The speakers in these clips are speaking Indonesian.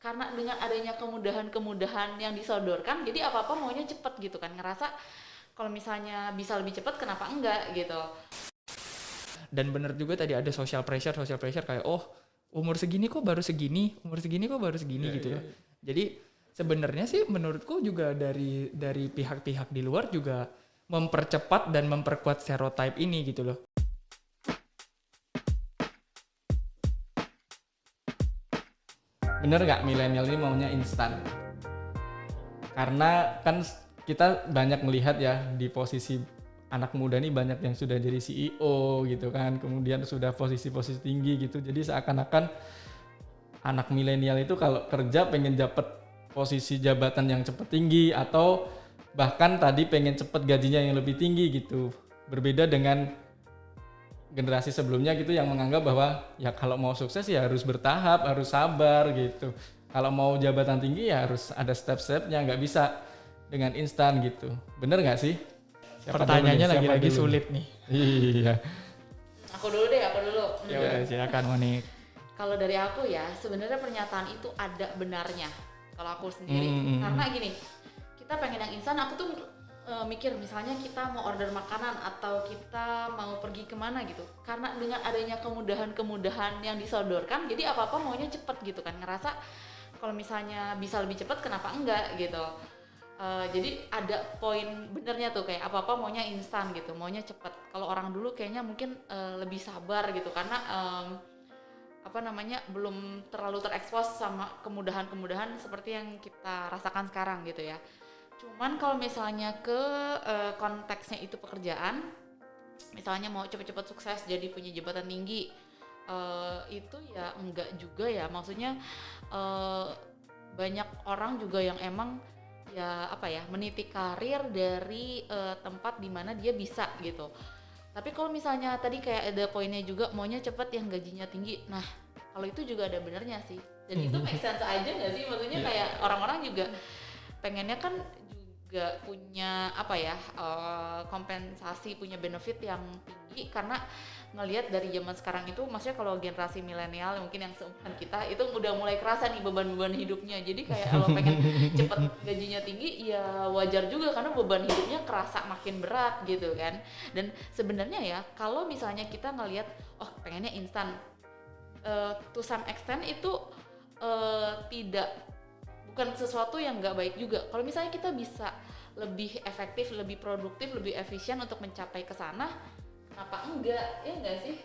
karena dengan adanya kemudahan-kemudahan yang disodorkan, jadi apa-apa maunya cepet gitu kan, ngerasa kalau misalnya bisa lebih cepet kenapa enggak gitu. Dan bener juga tadi ada social pressure kayak umur segini kok baru segini, gitu loh. Jadi sebenarnya sih menurutku juga dari pihak-pihak di luar juga mempercepat dan memperkuat stereotype ini gitu loh. Bener nggak milenial ini maunya instan? Karena kan kita banyak melihat ya di posisi anak muda nih banyak yang sudah jadi CEO gitu kan, kemudian sudah posisi-posisi tinggi gitu. Jadi seakan-akan anak milenial itu kalau kerja pengen dapat posisi jabatan yang cepet tinggi atau bahkan tadi pengen cepet gajinya yang lebih tinggi gitu. Berbeda dengan generasi sebelumnya gitu yang menganggap bahwa ya kalau mau sukses ya harus bertahap, harus sabar gitu. Kalau mau jabatan tinggi ya harus ada step-stepnya, nggak bisa dengan instan gitu. Bener nggak sih? Pertanyaannya lagi-lagi sulit nih. Iya. Aku dulu deh. Ya udah silakan Monik. Kalau dari aku ya, sebenarnya pernyataan itu ada benarnya kalau aku sendiri. Karena gini, kita pengen yang instan, aku tuh mikir misalnya kita mau order makanan atau kita mau pergi kemana gitu. Karena dengan adanya kemudahan-kemudahan yang disodorkan, jadi apa-apa maunya cepet gitu kan. Ngerasa kalau misalnya bisa lebih cepet kenapa enggak gitu. Jadi ada poin benernya tuh, kayak apa-apa maunya instan gitu, maunya cepet. Kalau orang dulu kayaknya mungkin lebih sabar gitu, karena belum terlalu terekspos sama kemudahan-kemudahan seperti yang kita rasakan sekarang gitu ya. Cuman kalau misalnya ke konteksnya itu pekerjaan, misalnya mau cepet-cepet sukses jadi punya jabatan tinggi, itu ya enggak juga ya. Maksudnya banyak orang juga yang emang meniti karir dari tempat dimana dia bisa gitu. Tapi kalau misalnya tadi kayak ada poinnya juga maunya cepet yang gajinya tinggi. Nah, kalau itu juga ada benernya sih. Dan itu make sense aja nggak sih? Maksudnya kayak orang-orang juga pengennya kan juga punya kompensasi, punya benefit yang tinggi, karena ngelihat dari zaman sekarang itu, maksudnya kalau generasi milenial mungkin yang seumuran kita itu udah mulai kerasa nih beban-beban hidupnya. Jadi kayak kalau pengen cepet gajinya tinggi ya wajar juga, karena beban hidupnya kerasa makin berat gitu kan. Dan sebenarnya ya kalau misalnya kita ngelihat pengennya instan, to some extent itu bukan sesuatu yang nggak baik juga. Kalau misalnya kita bisa lebih efektif, lebih produktif, lebih efisien untuk mencapai ke sana, kenapa enggak? Ya enggak sih?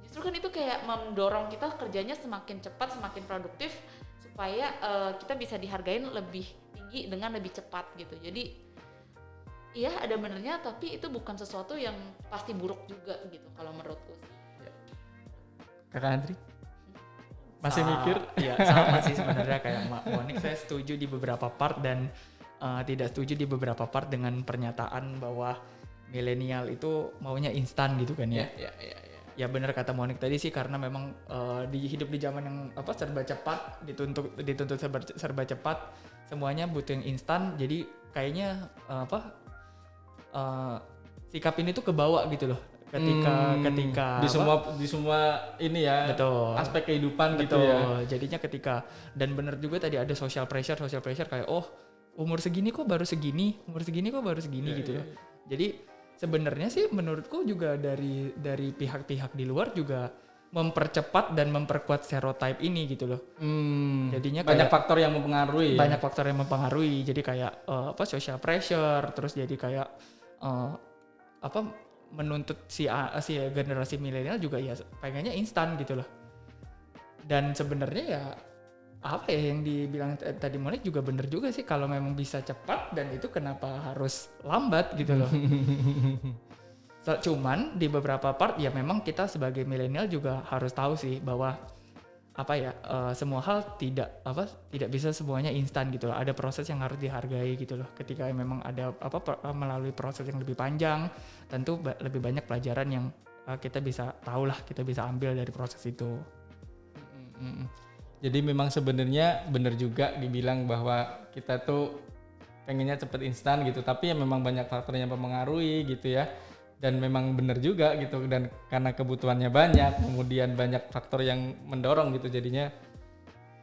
Justru kan itu kayak mendorong kita kerjanya semakin cepat, semakin produktif, supaya kita bisa dihargain lebih tinggi dengan lebih cepat gitu. Jadi iya ada benernya, tapi itu bukan sesuatu yang pasti buruk juga gitu kalau menurutku sih. Kakak Andri? Masih mikir? Ya sama sih sebenarnya kayak Monik, saya setuju di beberapa part dan tidak setuju di beberapa part dengan pernyataan bahwa milenial itu maunya instan gitu kan ya. Ya benar kata Monik tadi sih, karena memang hidup di zaman yang serba cepat, dituntut serba cepat, semuanya butuh yang instan. Jadi kayaknya sikap ini tuh kebawa gitu loh. Ketika di semua ini ya, betul, aspek kehidupan gitu betul, ya. jadinya ketika, dan bener juga tadi ada social pressure kayak umur segini kok baru segini, gitu loh. Jadi sebenarnya sih menurutku juga dari pihak-pihak di luar juga mempercepat dan memperkuat stereotype ini gitu loh. Jadinya banyak faktor yang mempengaruhi. Jadi kayak social pressure, terus jadi kayak menuntut si generasi milenial juga ya pengennya instan gitu loh. Dan sebenarnya ya yang dibilang tadi Monik juga bener juga sih, kalau memang bisa cepat dan itu kenapa harus lambat gitu loh. Cuman di beberapa part ya memang kita sebagai milenial juga harus tahu sih bahwa semua hal tidak bisa semuanya instan gitu loh. Ada proses yang harus dihargai gitu loh. Ketika memang ada melalui proses yang lebih panjang, tentu lebih banyak pelajaran yang kita bisa tahu lah, kita bisa ambil dari proses itu. Jadi memang sebenarnya benar juga dibilang bahwa kita tuh pengennya cepet instan gitu, tapi ya memang banyak faktor yang mempengaruhi gitu ya. Dan memang benar juga gitu, dan karena kebutuhannya banyak, kemudian banyak faktor yang mendorong gitu, jadinya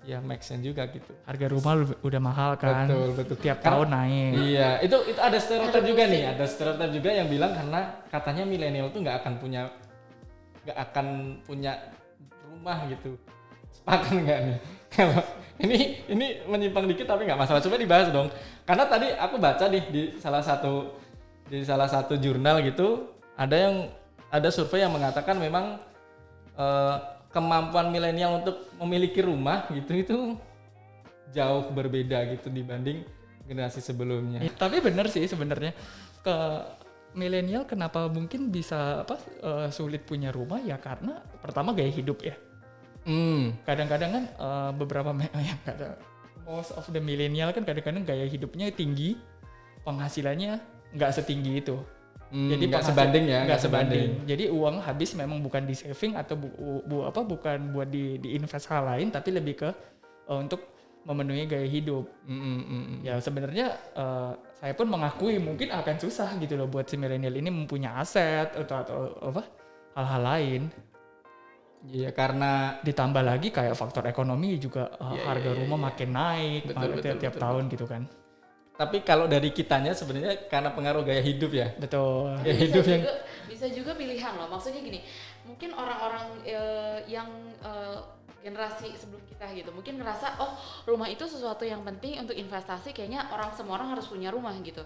ya make sense juga gitu. Harga rumah udah mahal kan. Betul. Tiap tahun naik. Iya, itu ada stereotip juga nih, ada stereotip juga yang bilang karena katanya milenial tuh nggak akan punya rumah gitu. Sepakat nggak nih? Kalau ini menyimpang dikit tapi nggak masalah, coba dibahas dong. Karena tadi aku baca nih di salah satu jurnal gitu, ada survei yang mengatakan memang kemampuan milenial untuk memiliki rumah gitu itu jauh berbeda gitu dibanding generasi sebelumnya. Tapi benar sih sebenarnya, ke milenial kenapa mungkin bisa sulit punya rumah ya karena pertama gaya hidup ya. Kadang-kadang kan most of the milenial kan kadang-kadang gaya hidupnya tinggi, penghasilannya nggak setinggi itu. Jadi nggak sebanding. Jadi uang habis memang bukan di saving atau bukan buat di invest hal lain, tapi lebih ke untuk memenuhi gaya hidup. Ya sebenarnya saya pun mengakui mungkin akan susah gitu loh buat si milenial ini mempunyai aset atau hal-hal lain. Iya, karena ditambah lagi kayak faktor ekonomi juga, harga rumah makin naik tiap tahun gitu kan. Tapi kalau dari kitanya sebenarnya karena pengaruh gaya hidup ya. Betul. Gaya hidup bisa juga pilihan loh. Maksudnya gini, mungkin orang-orang yang generasi sebelum kita gitu, mungkin ngerasa rumah itu sesuatu yang penting untuk investasi, kayaknya semua orang harus punya rumah gitu.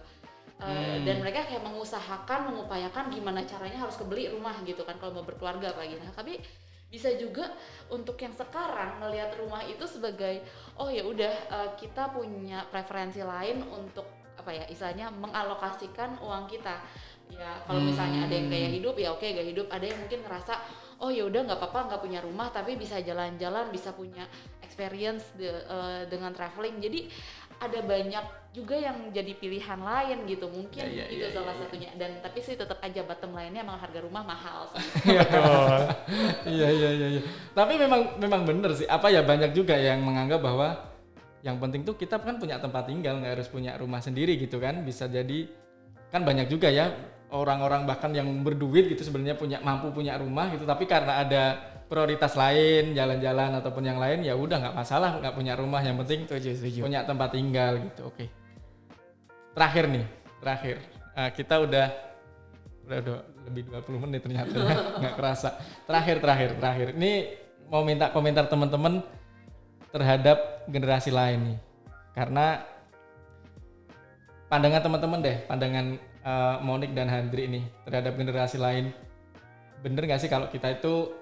Dan mereka kayak mengupayakan gimana caranya harus kebeli rumah gitu kan kalau mau berkeluarga apalagi. Nah, tapi bisa juga untuk yang sekarang ngelihat rumah itu sebagai ya udah, kita punya preferensi lain untuk istilahnya mengalokasikan uang kita. Ya kalau misalnya ada yang gaya hidup ya oke, gaya hidup. Ada yang mungkin ngerasa ya udah nggak apa-apa nggak punya rumah tapi bisa jalan-jalan, bisa punya experience dengan traveling. Jadi ada banyak juga yang jadi pilihan lain gitu, mungkin itu salah satunya. Dan tapi sih tetap aja bottom line-nya emang harga rumah mahal sih. Iya. Tapi memang bener sih. Banyak juga yang menganggap bahwa yang penting tuh kita kan punya tempat tinggal, nggak harus punya rumah sendiri gitu kan. Bisa jadi kan banyak juga ya orang-orang bahkan yang berduit gitu sebenarnya mampu punya rumah gitu, tapi karena ada prioritas lain, jalan-jalan ataupun yang lain, ya udah nggak masalah nggak punya rumah, yang penting setuju. Punya tempat tinggal gitu. Oke. Terakhir kita udah lebih 20 menit ternyata ya, nggak kerasa. Terakhir ini mau minta komentar teman-teman terhadap generasi lain nih, karena pandangan teman-teman deh, pandangan Monik dan Handri ini terhadap generasi lain. Bener nggak sih kalau kita itu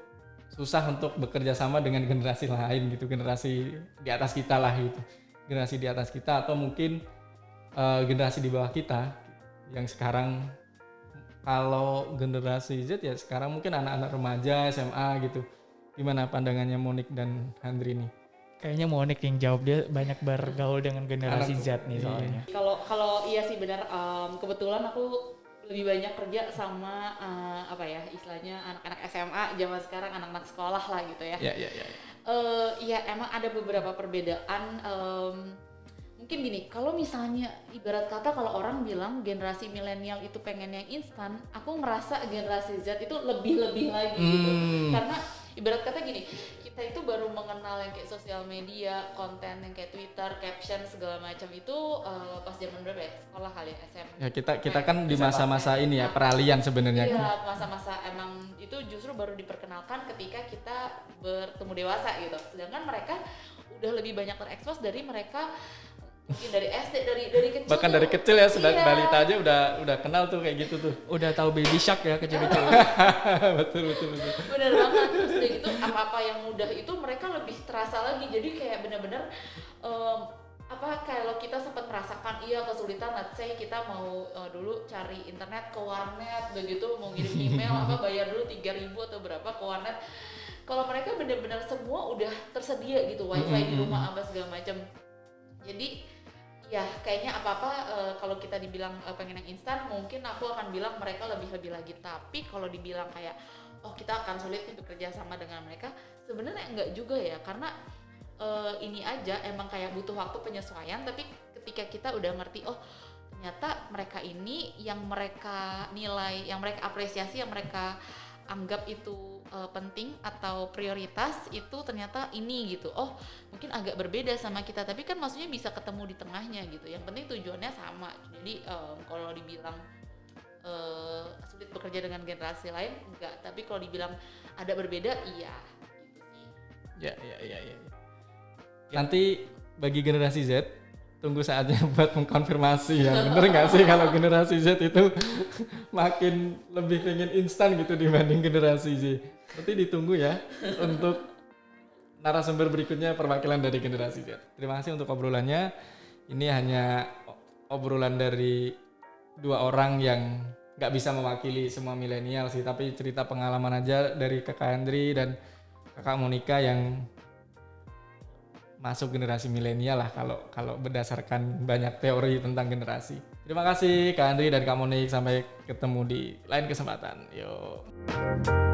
susah untuk bekerja sama dengan generasi lain gitu, generasi di atas kita lah gitu, generasi di atas kita atau mungkin generasi di bawah kita yang sekarang. Kalau generasi Z ya sekarang mungkin anak-anak remaja, SMA gitu. Gimana pandangannya Monik dan Handri nih? Kayaknya Monik yang jawab, dia banyak bergaul dengan generasi Z nih soalnya. Kalau iya sih benar, kebetulan aku lebih banyak kerja sama istilahnya anak-anak SMA zaman sekarang, anak-anak sekolah lah gitu ya. Iya emang ada beberapa perbedaan. Mungkin gini, kalau misalnya ibarat kata kalau orang bilang generasi milenial itu pengen yang instan, aku ngerasa generasi Z itu lebih lagi gitu. Karena ibarat kata gini, kita itu baru mengenal yang kayak sosial media, konten yang kayak Twitter, caption segala macam itu pas zaman berapa ya? Sekolah kali ya, SMP. Ya kita kan di masa-masa ini ya, peralihan sebenarnya. Iya, masa-masa emang itu justru baru diperkenalkan ketika kita bertemu dewasa gitu. Sedangkan mereka udah lebih banyak terekspos dari mereka mungkin dari SD, dari kecil. Bahkan dari kecil ya, balita aja udah kenal tuh kayak gitu tuh. Udah tahu Baby Shark ya kecil-kecil. betul. Bener banget. Terus udah gitu apa-apa yang mudah itu mereka lebih terasa lagi. Jadi kayak bener-bener kalau kita sempat merasakan kesulitan, let's say kita mau dulu cari internet ke warnet, begitu mau ngirim email bayar dulu 3.000 atau berapa ke warnet. Kalau mereka bener-bener semua udah tersedia gitu, wifi di rumah apa segala macam. Jadi ya kayaknya kalau kita dibilang pengen yang instan, mungkin aku akan bilang mereka lebih lagi. Tapi kalau dibilang kayak kita akan sulit nih bekerja sama dengan mereka, sebenarnya enggak juga ya, karena ini aja emang kayak butuh waktu penyesuaian. Tapi ketika kita udah ngerti ternyata mereka ini yang mereka nilai, yang mereka apresiasi, yang mereka anggap itu penting atau prioritas itu ternyata ini gitu. Oh, mungkin agak berbeda sama kita, tapi kan maksudnya bisa ketemu di tengahnya gitu. Yang penting tujuannya sama. Jadi kalau dibilang sulit bekerja dengan generasi lain enggak, tapi kalau dibilang ada berbeda iya gitu sih. Ya. Nanti bagi generasi Z tunggu saatnya buat mengkonfirmasi ya, bener nggak sih kalau generasi Z itu makin lebih pengen instan gitu dibanding generasi Z. Nanti ditunggu ya untuk narasumber berikutnya perwakilan dari generasi Z. Terima kasih untuk obrolannya. Ini hanya obrolan dari 2 orang yang nggak bisa mewakili semua milenial sih, tapi cerita pengalaman aja dari Kakak Andri dan Kakak Monica yang masuk generasi milenial lah kalau berdasarkan banyak teori tentang generasi. Terima kasih Kak Andri dan Kak Monik, sampai ketemu di lain kesempatan. Yuk.